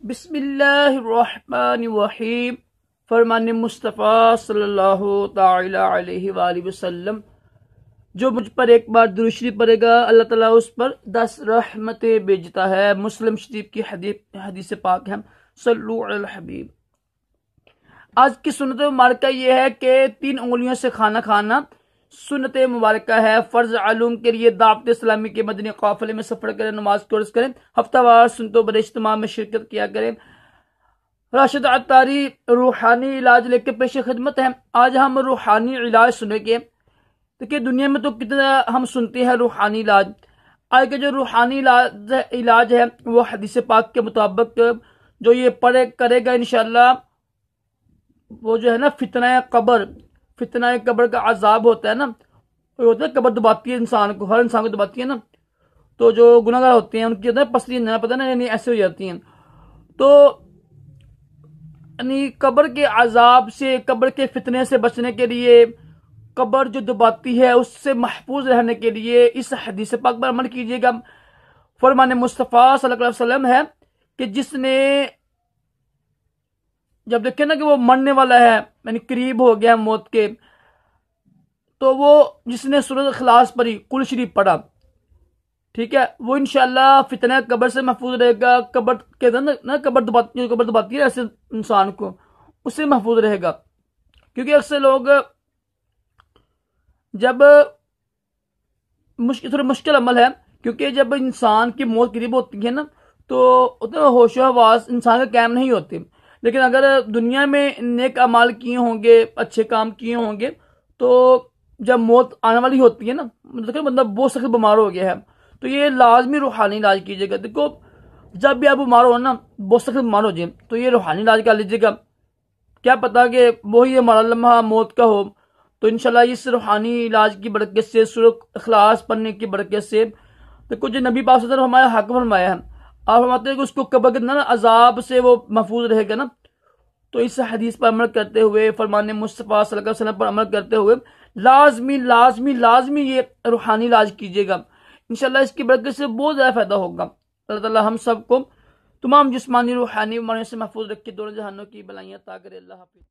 بسم اللہ الرحمن الرحیم۔ فرمان مصطفیٰ صلی اللہ تعالی علیہ وآلہ وسلم، جو مجھ پر ایک بار درود شریف پڑھے گا اللہ تعالیٰ اس پر 10 رحمتیں بھیجتا ہے۔ مسلم شریف کی حدیث پاک ہے، صلو علی الحبیب۔ آج کی سنت مبارکہ یہ ہے کہ 3 انگلیوں سے کھانا کھانا سنت مبارکہ ہے۔ فرض علوم کے لیے دعوت اسلامی کے مدنی قافلے میں سفر کریں، نماز کورس کریں، ہفتہ وار سنتوں بڑے اجتماع میں شرکت کیا کریں۔ راشد اتاری روحانی علاج لے کے پیش خدمت ہے۔ آج ہم روحانی علاج سنیں گے۔ دیکھیے دنیا میں تو کتنا ہم سنتے ہیں روحانی علاج۔ آج کے جو روحانی علاج ہے وہ حدیث پاک کے مطابق جو یہ پڑھے کرے گا انشاءاللہ، وہ جو ہے نا فتنہ قبر کا عذاب ہوتا ہے نا، ہوتا ہے قبر دباتی ہے انسان کو، ہر انسان کو دباتی ہے نا، تو جو گناہ گار ہوتے ہیں ان کی پسلی نہ پتہ نا، یعنی ایسے ہو جاتی ہیں۔ تو یعنی قبر کے عذاب سے، قبر کے فتنے سے بچنے کے لیے، قبر جو دباتی ہے اس سے محفوظ رہنے کے لیے اس حدیث پاک پر عمل کیجیے گا۔ فرمان مصطفیٰ صلی اللہ علیہ وسلم ہے کہ جس نے جب دیکھے نا کہ وہ مرنے والا ہے، یعنی قریب ہو گیا موت کے، تو وہ جس نے سورۃ اخلاص پڑھی، کل شریف پڑھا، ٹھیک ہے، وہ انشاءاللہ فتنہ قبر سے محفوظ رہے گا۔ قبر کے نا قبر دباتی ہے ایسے انسان کو، اس سے محفوظ رہے گا۔ کیونکہ اکثر لوگ جب تھوڑا مشکل عمل ہے، کیونکہ جب انسان کی موت قریب ہوتی ہے نا تو اتنا ہوش و حواس انسان کا قائم نہیں ہوتے۔ لیکن اگر دنیا میں نیک اعمال کیے ہوں گے، اچھے کام کیے ہوں گے، تو جب موت آنے والی ہوتی ہے نا، مطلب بندہ بہت سخت بیمار ہو گیا ہے، تو یہ لازمی روحانی علاج کیجیے گا۔ دیکھو جب بھی آپ بیمار ہو نا، بہت سخت بیمار ہو جائیں، تو یہ روحانی علاج کر لیجیے گا۔ کیا پتا کہ وہی ہمارا لمحہ موت کا ہو، تو انشاءاللہ اس روحانی علاج کی برکت سے، سورۃ اخلاص پڑھنے کی برکت سے، دیکھو جو نبی پاک صلی اللہ علیہ وسلم ہمارا حق فرمایا ہے، آپ فرماتے ہیں کہ اس کو قبر کے عذاب سے وہ محفوظ رہے گا نا۔ تو اس حدیث پر عمل کرتے ہوئے، فرمان مصطفیٰ صلی اللہ علیہ وسلم پر عمل کرتے ہوئے لازمی یہ روحانی علاج کیجیے گا۔ انشاءاللہ اس کی برکت سے بہت زیادہ فائدہ ہوگا۔ اللہ تعالیٰ ہم سب کو تمام جسمانی روحانی بیماریوں سے محفوظ رکھے، دونوں جہانوں کی بلائیاں عطا کرے۔ اللہ حافظ۔